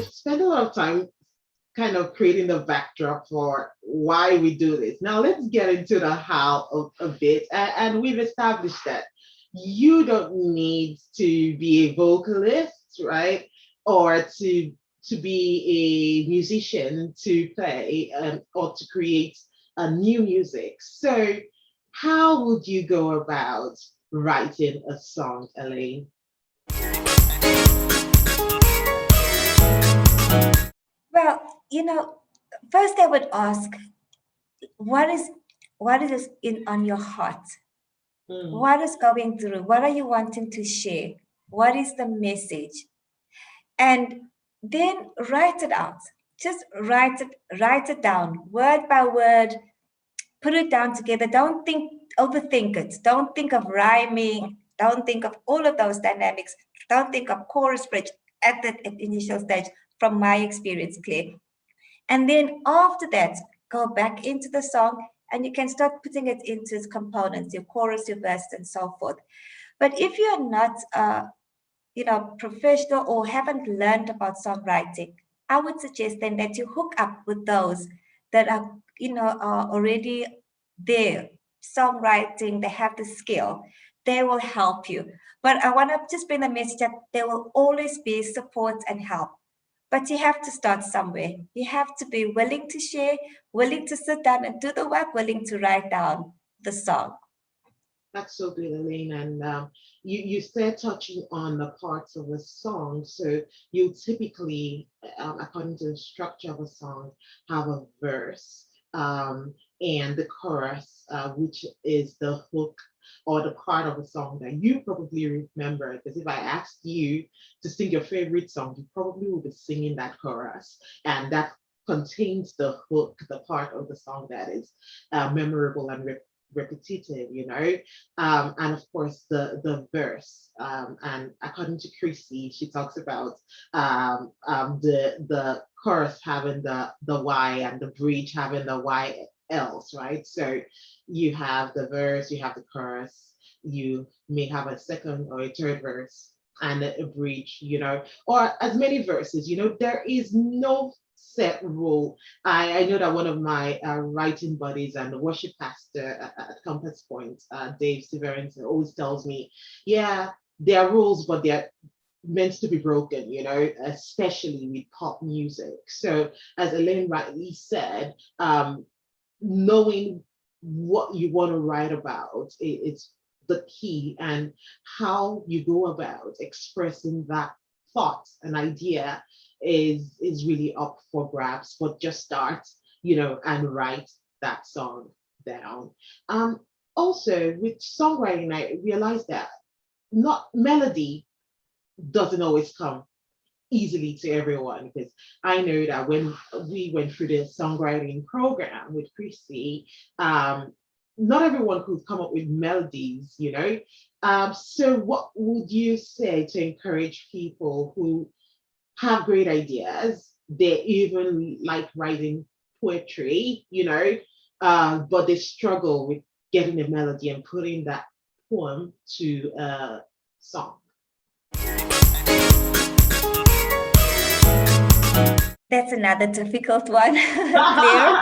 we've spent a lot of time kind of creating the backdrop for why we do this. Now let's get into the how a bit. And we've established that you don't need to be a vocalist, right? Or to be a musician to play or to create a new music. So how would you go about writing a song, Elaine? Well, first I would ask, what is what is in on your heart? Mm, What is going through? What are you wanting to share? What is the message? And then write it out. Just write it down, word by word, put it down together. Don't overthink it. Don't think of rhyming. Don't think of all of those dynamics. Don't think of chorus bridge at that initial stage, from my experience, Claire. And then after that, go back into the song and you can start putting it into its components, your chorus, your verse, and so forth. But if you're not, professional or haven't learned about songwriting, I would suggest then that you hook up with those that are already there, songwriting, they have the skill. They will help you. But I want to just bring the message that there will always be support and help. But you have to start somewhere. You have to be willing to share, willing to sit down and do the work, willing to write down the song. that's so good, Elaine. And you said touching on the parts of a song. So you typically, according to the structure of a song, have a verse and the chorus, which is the hook or the part of a song that you probably remember. Because if I asked you to sing your favorite song, you probably will be singing that chorus. And that contains the hook, the part of the song that is memorable and repetitive, and of course the verse. And according to Chrissy, she talks about the chorus having the Y and the bridge having the Y else, right? So you have the verse, you have the chorus, you may have a second or a third verse and a bridge, or as many verses. There is no set rule. I know that one of my writing buddies and the worship pastor at Compass Point, Dave Severance, always tells me, yeah, there are rules, but they're meant to be broken, especially with pop music. So as Elaine rightly said, knowing what you want to write about, it's the key, and how you go about expressing that thought and idea is really up for grabs. But just start, and write that song down. Also, with songwriting, I realized that not melody doesn't always come easily to everyone, because I know that when we went through the songwriting program with Chrissy, not everyone could come up with melodies. So what would you say to encourage people who have great ideas? They even like writing poetry, but they struggle with getting a melody and putting that poem to a song. That's another difficult one, Claire.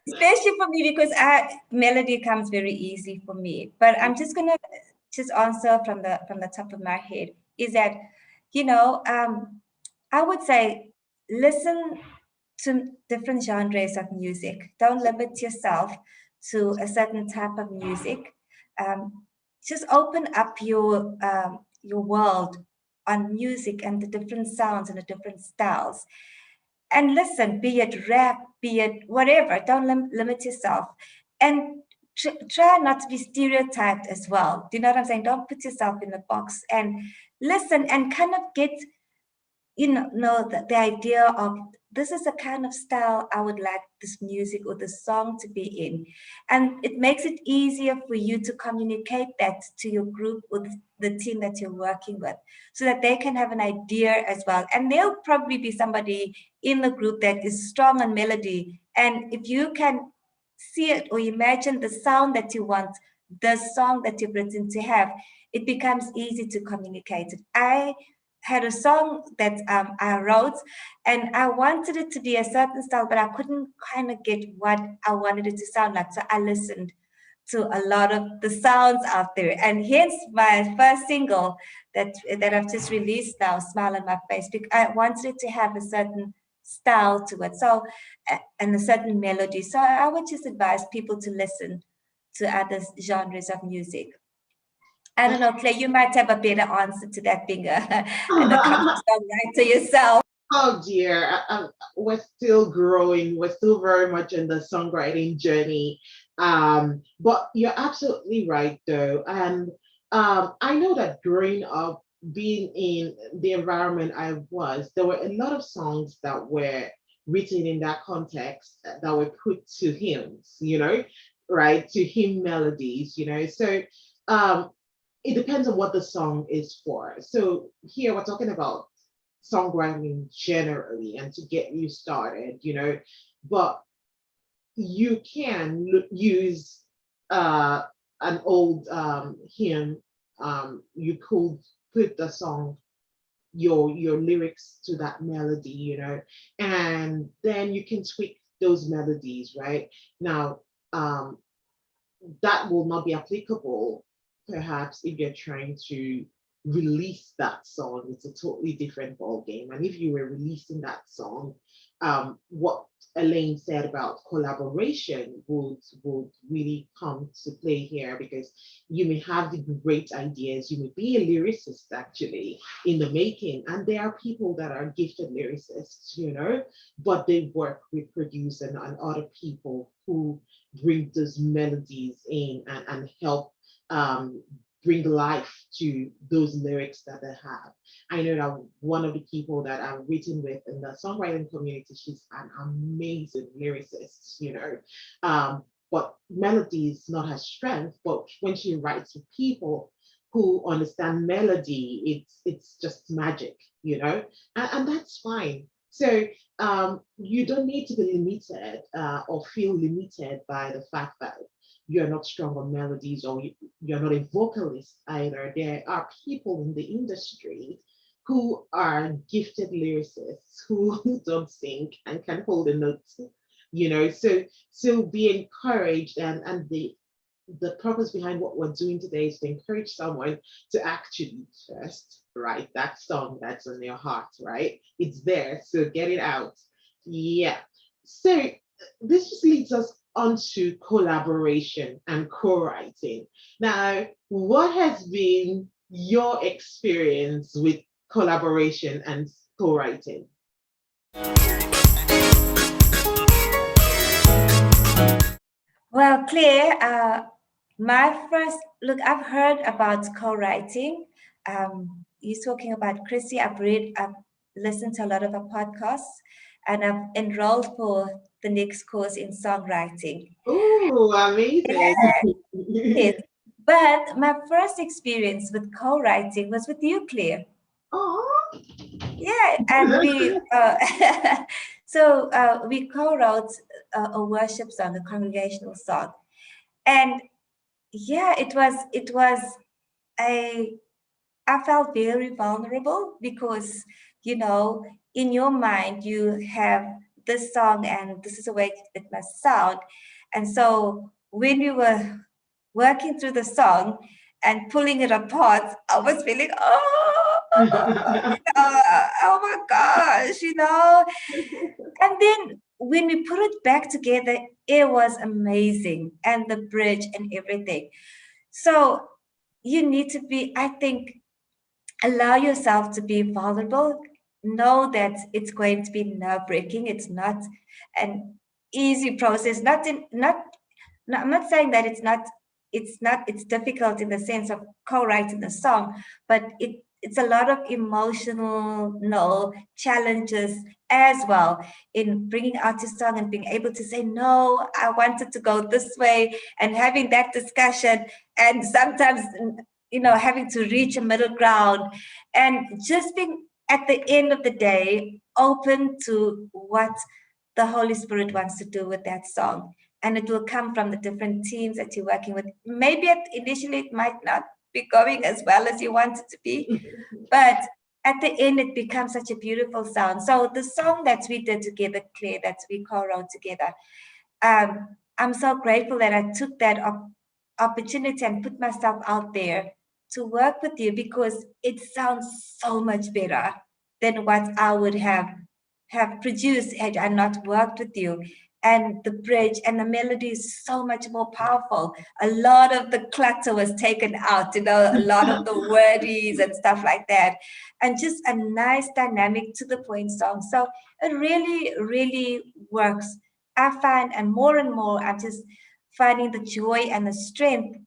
Especially for me, because melody comes very easy for me. But I'm just gonna just answer from the top of my head, is that, I would say listen to different genres of music. Don't limit yourself to a certain type of music. Just open up your world on music and the different sounds and the different styles. And listen, be it rap, be it whatever, don't limit yourself. And try not to be stereotyped as well. Do you know what I'm saying? Don't put yourself in a box, and listen and kind of get, the idea of, this is the kind of style I would like this music or the song to be in. And it makes it easier for you to communicate that to your group or the team that you're working with, so that they can have an idea as well. And there'll probably be somebody in the group that is strong on melody. And if you can see it or imagine the sound that you want the song that you've written to have, it becomes easy to communicate it. I had a song that I wrote, and I wanted it to be a certain style, but I couldn't kind of get what I wanted it to sound like. So I listened to a lot of the sounds out there, and hence my first single that I've just released now, "Smile on My Face," because I wanted it to have a certain style to it, so and a certain melody. So I would just advise people to listen to other genres of music. I don't know, Clay, you might have a better answer to that being an accomplished songwriter yourself. Oh dear, we're still growing. We're still very much in the songwriting journey. But you're absolutely right, though. And I know that growing up, being in the environment I was, there were a lot of songs that were written in that context that were put to hymns, right? To hymn melodies, So um, it depends on what the song is for. So here we're talking about songwriting generally and to get you started, but you can use uh, an old hymn. You could put the song, your lyrics to that melody, and then you can tweak those melodies, right? Now, um, that will not be applicable perhaps if you're trying to release that song. It's a totally different ball game. And if you were releasing that song, what Elaine said about collaboration would really come to play here, because you may have the great ideas, you may be a lyricist actually in the making, and there are people that are gifted lyricists, but they work with producers and other people who bring those melodies in and help bring life to those lyrics that they have. I know that one of the people that I've written with in the songwriting community, she's an amazing lyricist, but melody is not her strength, but when she writes with people who understand melody, it's just magic, and that's fine. So you don't need to be limited or feel limited by the fact that you're not strong on melodies, or you're not a vocalist either. There are people in the industry who are gifted lyricists who don't sing and can hold a note, so be encouraged, and the purpose behind what we're doing today is to encourage someone to actually first write that song that's on your heart, right? It's there, so get it out. Yeah. So this just leads us onto collaboration and co-writing. Now, what has been your experience with collaboration and co-writing? Well, Claire, my first look, I've heard about co-writing. You're talking about Chrissy. I've listened to a lot of her podcasts, and I've enrolled for the next course in songwriting. Oh, amazing. Yes, but my first experience with co-writing was with you, Claire. Oh. Yeah, and we co-wrote a worship song, a congregational song, and yeah, it was a I felt very vulnerable because, in your mind, you have this song and this is the way it must sound. And so when we were working through the song and pulling it apart, I was feeling, oh my gosh, And then when we put it back together, it was amazing. And the bridge and everything. So you need to be, I think, allow yourself to be vulnerable. Know that it's going to be nerve-wracking. It's not an easy process. I'm not saying that it's difficult in the sense of co-writing the song, but it's a lot of emotional challenges as well in bringing out your song and being able to say, no, I wanted to go this way, and having that discussion, and sometimes having to reach a middle ground, and just being at the end of the day open to what the Holy Spirit wants to do with that song. And it will come from the different teams that you're working with. Maybe initially it might not be going as well as you want it to be, but at the end it becomes such a beautiful sound. So the song that we did together, Claire, that we co-wrote together, I'm so grateful that I took that opportunity and put myself out there to work with you, because it sounds so much better than what I would have produced had I not worked with you. And the bridge and the melody is so much more powerful. A lot of the clutter was taken out, a lot of the worries and stuff like that. And just a nice dynamic to the point song. So it really, really works. I find, and more, I'm just finding the joy and the strength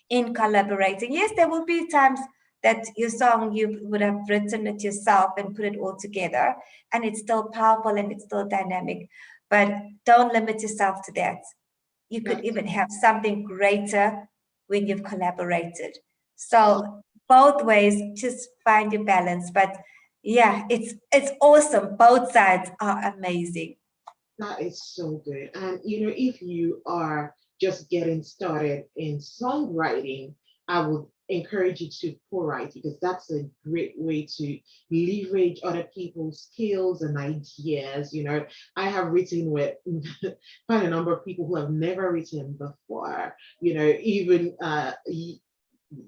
in collaborating. Yes, there will be times that your song, you would have written it yourself and put it all together, and it's still powerful and it's still dynamic. But don't limit yourself to that. You could That's even have something greater when you've collaborated. So both ways, just find your balance. But yeah, it's awesome. Both sides are amazing. That is so good. And if you are just getting started in songwriting, I would encourage you to co-write, because that's a great way to leverage other people's skills and ideas. I have written with quite a number of people who have never written before, even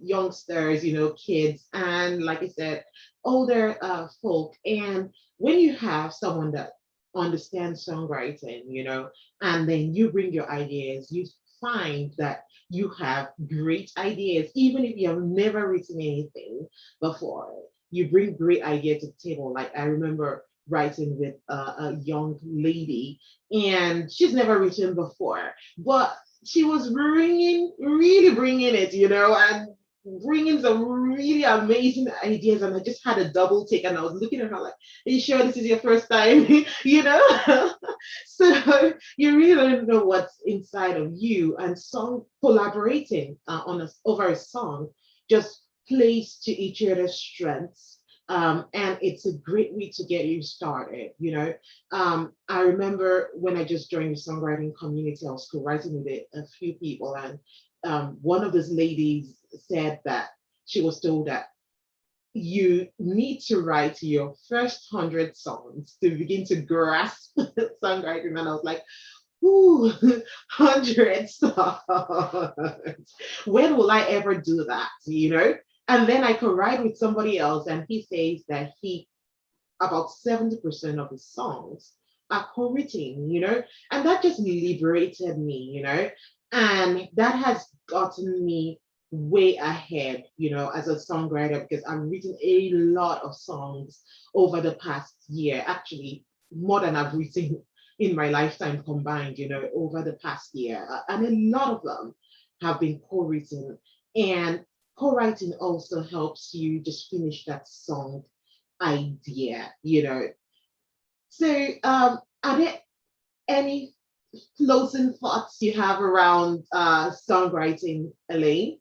youngsters, kids, and like I said, older folk. And when you have someone that understands songwriting, and then you bring your ideas, you find that you have great ideas, even if you have never written anything before. You bring great ideas to the table. Like I remember writing with a young lady, and she's never written before, but she was really bringing it, and bringing some really amazing ideas. And I just had a double take, and I was looking at her like, are you sure this is your first time? So you really don't know what's inside of you. And song collaborating over a song just plays to each other's strengths. And it's a great way to get you started. I remember when I just joined the songwriting community, I was co-writing with a few people, and one of those ladies said that she was told that you need to write your first 100 songs to begin to grasp songwriting. And I was like, ooh, 100 songs. When will I ever do that? And then I could write with somebody else, and he says that about 70% of his songs are co-written. And that just liberated me. And that has gotten me way ahead, as a songwriter, because I've written a lot of songs over the past year, actually more than I've written in my lifetime combined, over the past year. And a lot of them have been co-written. And co-writing also helps you just finish that song idea. So are there any closing thoughts you have around songwriting, Elaine?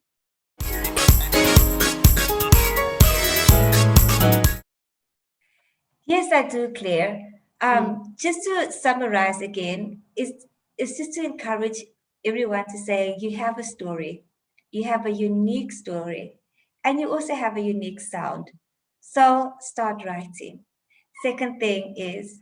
Yes, I do, Claire. Mm, Just to summarize again, it's just to encourage everyone to say you have a story, you have a unique story, and you also have a unique sound. So start writing. Second thing is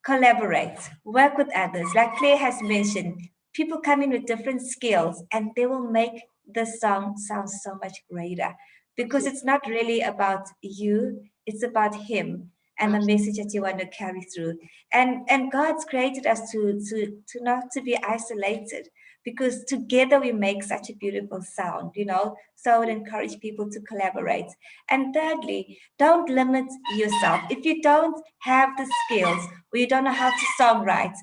collaborate, work with others. Like Claire has mentioned, people come in with different skills and they will make the song sound so much greater, because absolutely, it's not really about you, it's about him and the absolutely, message that you want to carry through. And God's created us to not to be isolated, because together we make such a beautiful sound. So I would encourage people to collaborate. And thirdly, don't limit yourself. If you don't have the skills or you don't know how to songwrite,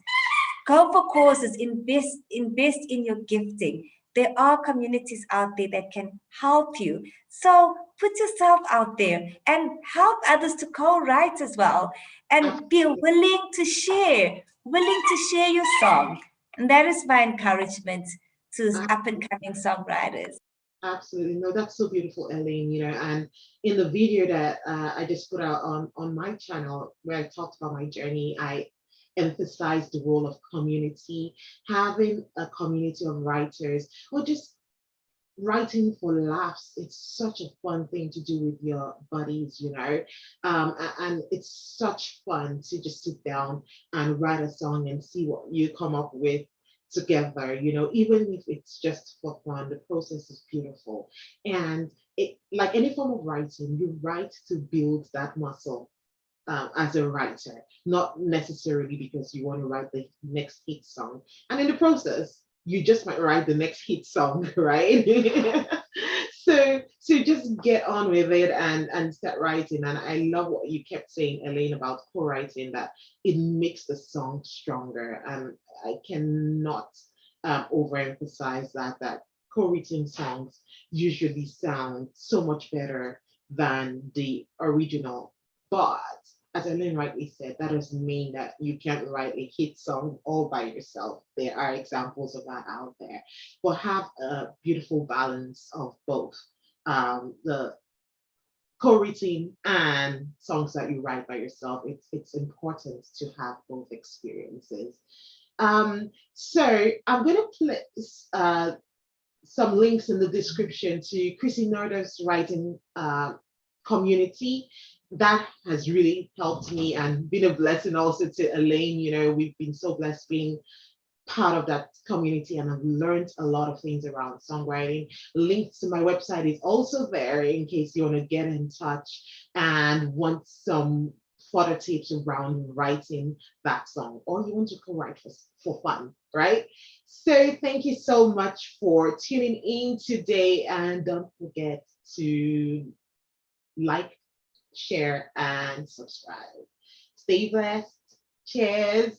go for courses, invest in your gifting. There are communities out there that can help you. So put yourself out there and help others to co-write as well. And be absolutely. willing to share your song. And that is my encouragement to up and coming songwriters. Absolutely. No, that's so beautiful, Elaine, and in the video that I just put out on my channel, where I talked about my journey, I emphasized the role of community, having a community of writers, or just writing for laughs. It's such a fun thing to do with your buddies, and it's such fun to just sit down and write a song and see what you come up with together, even if it's just for fun. The process is beautiful. And it, like any form of writing, you write to build that muscle as a writer, not necessarily because you want to write the next hit song. And in the process, you just might write the next hit song, right? So just get on with it and start writing. And I love what you kept saying, Elaine, about co-writing, that it makes the song stronger. And I cannot overemphasize that co-written songs usually sound so much better than the original. But as Elaine rightly said, that doesn't mean that you can't write a hit song all by yourself. There are examples of that out there. But have a beautiful balance of both, the co-written and songs that you write by yourself. It's important to have both experiences. So I'm going to place some links in the description to Chrissy Norder's writing community. That has really helped me and been a blessing also to Elaine. We've been so blessed being part of that community, and I've learned a lot of things around songwriting. Links to my website is also there in case you want to get in touch and want some further tips around writing that song, or you want to co-write for fun, right? So thank you so much for tuning in today, and don't forget to like, share, and subscribe. Stay blessed. Cheers.